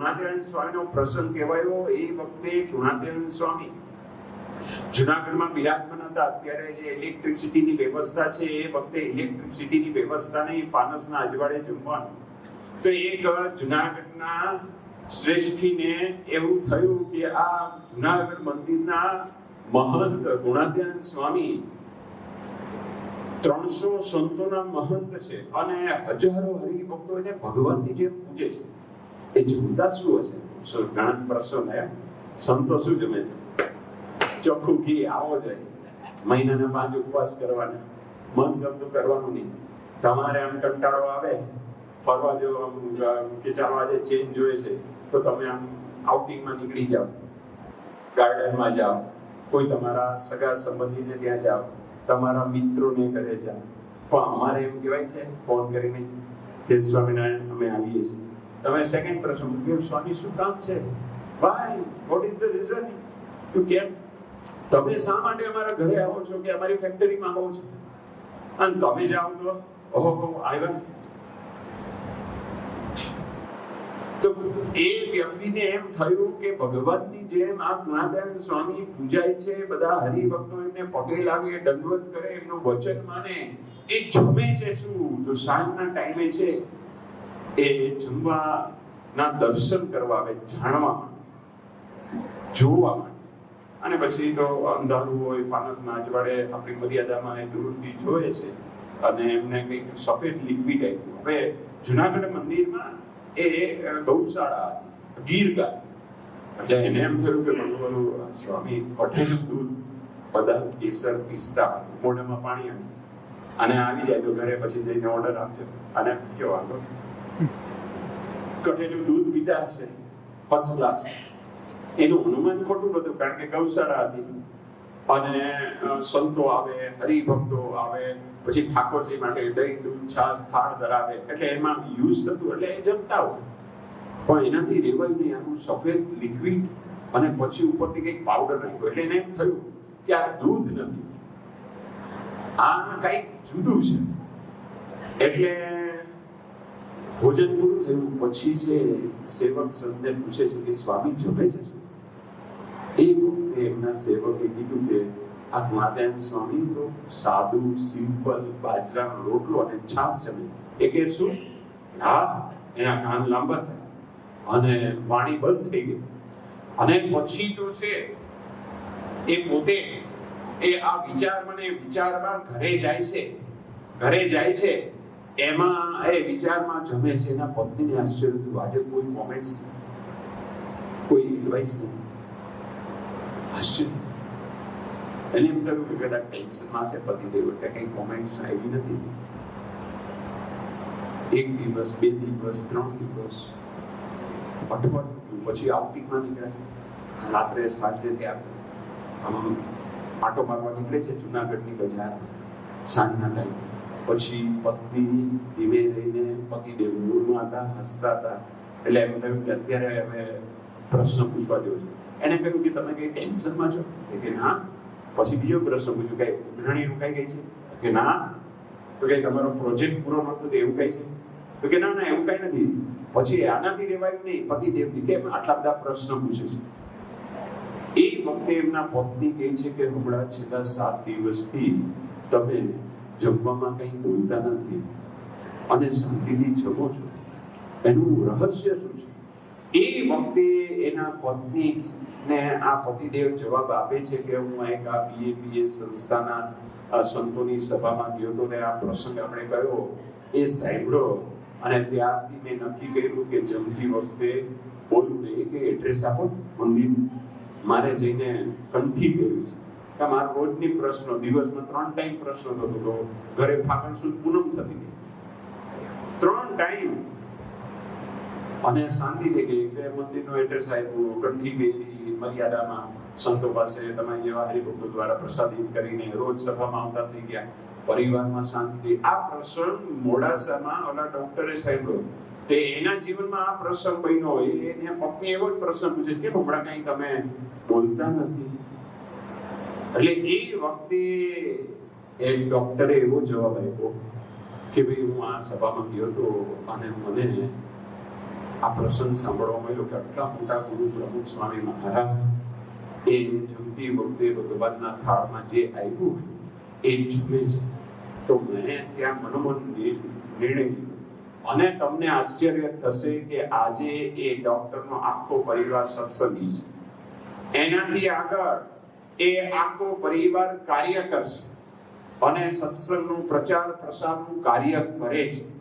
ગુણાતીતાનંદ સ્વામીનો પ્રસંગ કહેવાયો. એ વખતે ગુણાતીતાનંદ સ્વામી જુનાગઢમાં બિરાજમાન હતા. અત્યારે જે ઇલેક્ટ્રિસિટીની વ્યવસ્થા છે એ વખતે ઇલેક્ટ્રિસિટીની વ્યવસ્થા નહીં, ફાનસના અજવાળે જમવાનું. તો એક જુનાગઢના શ્રેષ્ઠીને એવું થયું કે આ જુનાગઢ મંદિરના મહંત ગુણાતીતાનંદ સ્વામી 300 સંતોના મહંત છે અને હજારો હરિભક્તો એને ભગવાનની જેમ પૂજે છે. એ જમતા શું હશે? ઘણા પ્રશ્ન આવ્યા. સંતો શું જમે છે? ચોખ્ખું ઘી આવો જાય, મહિનાના 5 ઉપવાસ કરવાના, મન ગમતું કરવાનું નહીં. તમારે આમ કંટાળો આવે ફરવા જવા કે ચાલો આજે ચેન્જ જોઈએ છે તો તમે આમ આઉટિંગમાં નીકળી જાઓ, ગાર્ડનમાં જાઓ, કોઈ તમારા સગા સંબંધીને ત્યાં જાઓ, તમારા મિત્રોને ઘરે જાઓ. પણ અમારે એમ કહેવાય છે ફોન કરીને, જય સ્વામિનારાયણ, અમે આવીએ છીએ. તમે સેકન્ડ પ્રશ્ન પૂછ્યો, સ્વામી શું કામ છે? Y what is the reason? You કેમ? તમે શા માટે અમારા ઘરે આવો છો કે અમારી ફેક્ટરીમાં આવો છો? અને તમે જાઓ તો ઓહો આવ્યા. તો એ વ્યક્તિને એમ થયું કે ભગવાનની જેમ આ ગુણાતીતાનંદ સ્વામી પૂજાય છે, બધા હરિભક્તો એમને પગે લાગે, દંડવત કરે, એમનું વચન માને. એ જમે છે શું? તો સાંજના ટાઈમે છે એ જમવાના દર્શન કરવા આવે, જાણવા માટે, જોવા માટે. અને પછી તો અંધારું હોય, ફાનસના અજવાળે આપણી મર્યાદામાં એ દૂરથી જોયે છે અને એમને કંઈક સફેદ લિક્વિડ આપ્યું. હવે જુનાગઢ મંદિરમાં એ ગૌશાળા હતી, ગીર ગાય. એટલે એને એમ થયું કે ભગવાન સ્વામી કઠેલું દૂધ, બદામ, કેસર, પિસ્તા, મોઢામાં પાણી અને આવી જાય તો ઘરે પછી જઈને ઓર્ડર આપજો અને જો આગળ કઠેલું દૂધ પીતા હશે ફર્સ્ટ ક્લાસ. એનું અનુમાન ખોટું હતું, કારણ કે ગૌશાળા હતી અને સંતો આવે, હરિભક્તો આવે, પછી ઠાકોરજી માટે દહીં, દૂધ, છાશ, થાળ ધરાવે, એટલે એમાં યુઝ થતું, એટલે એ જમતા હોય. પણ એનાથી રેવાયું નહીં, આનું સફેદ લિક્વિડ અને પછી ઉપરથી કંઈક પાવડર નાખ્યો. એટલે એને એમ થયું કે આ દૂધ નથી, આ કંઈક જુદું છે. એટલે ભોજન પૂરું થયું પછી જે સેવક સંતને પૂછે છે કે સ્વામી જમે છે શું? એ વખતે એમના સેવકે કીધું કે આ ગુણાતીતાનંદ સ્વામી તો સાદું સિમ્પલ બાજરાનો રોટલો અને છાશ જમે. એ કે શું? હા. એના કાન લાંબા થયા અને વાણી બંધ થઈ ગઈ. અને પછી તો છે એ પોતે એ આ વિચારમાં ઘરે જાય છે એમાં એ વિચારમાં જમે છે. એના પત્નીને આશ્ચર્ય થયું, આજે કોઈ કોમેન્ટ્સ, કોઈ એડવાઇસ નહીં. આશ્ચર્ય. એને એમ કહ્યું કે કદાચ ટેન્શનમાં છે પતિદેવ, એટલે કંઈ કોમેન્ટ્સ આવી નથી. 1 દિવસ, 2 દિવસ, 3 દિવસ, અઠવાડિયું પછી આઉટિંગમાં નીકળ્યા. રાત્રે સાંજે ત્યાં આટો મારવા નીકળે છે જુનાગઢની બજારમાં સાંજના ટાઈમ. પછી પત્ની ધીમે રહીને પતિદેવ મૂળમાં હતા, હસતા હતા. એટલે એમ થયું કે અત્યારે હવે પ્રશ્ન પૂછવા જેવો છે. એને કહ્યું કે તમે કઈ ટેન્શનમાં છો? કે ના. પછી બીજો પ્રશ્ન પૂછ્યો, કઈ ઉઘરાણી રોકાઈ ગઈ છે? કે ના. તો કે તમારો પ્રોજેક્ટ પૂરો નતો તો એવું કઈ છે? તો કે ના એવું કઈ નથી. પછી આનાથી રેવાયું નહીં પતિદેવની, કેમ આટલા બધા પ્રશ્ન પૂછે છે? એ વખતે એમના પત્ની કહે છે કે હમણાં છેલ્લા 7 દિવસથી તમે જમવામાં કંઈ બોલતા નથી અને શાંતિથી જમો છો, એનું રહસ્ય શું છે? એ વખતે એના પત્નીને આ પતિદેવ જવાબ આપે છે કે હું એક આ BAPS સંસ્થાના સંતોની સભામાં ગયો હતો ને આ પ્રસંગ આપણે કહ્યો એ સાંભળ્યો અને ત્યારથી મેં નક્કી કર્યું કે જમતી વખતે બોલું નહીં. કે એડ્રેસ આપો મંદિર, મારે જઈને કંઠી પહેરવી છે. કે મારા રોજની પ્રશ્નો, દિવસમાં 3 ટાઈમ પ્રશ્નો થતો હતો. ઘરે ફાગણ સુદ પૂનમ થતી હતી, 3 ટાઈમ. અને શાંતિ થઈ ગઈ કે મંદિરનો એડ્રેસ આપ્યું, કંઠી પહેરી, મર્યાદામાં સંતો પાસે તમારી જેવા હરિભક્તો દ્વારા પ્રસાદી કરીને રોજ સભામાં આવતા થઈ ગયા. પરિવારમાં શાંતિ થઈ. આ પ્રસંગ મોડાસામાં ઓલા ડોક્ટરે સાંભળ્યો. તે એના જીવનમાં આ પ્રસંગ બન્યો હોય. એને પત્ની એવો જ પ્રસંગ પૂછે કે હમણાં કઈ તમે બોલતા નથી? એટલે એ વખતે એક ડોક્ટરે એવો જવાબ આપ્યો કે ભાઈ હું આ સભામાં ગયો હતો અને મને આ પ્રસંગ સાંભળવા મળ્યો કે આટલા મોટા ગુરુ પ્રમુખ સ્વામી મહારાજ એ જમતી વખતે ભગવાનના થાળમાં જે આવ્યું એ જમે છે. તો મેં ત્યાં મનોમન નિર્ણય લીધો. અને તમને આશ્ચર્ય થશે કે આજે એ ડોક્ટરનો આખો પરિવાર સત્સંગી છે. એનાથી આગળ એ આખો પરિવાર કાર્ય કરશે અને સત્સંગનું પ્રચાર પ્રસારનું કાર્ય કરે છે.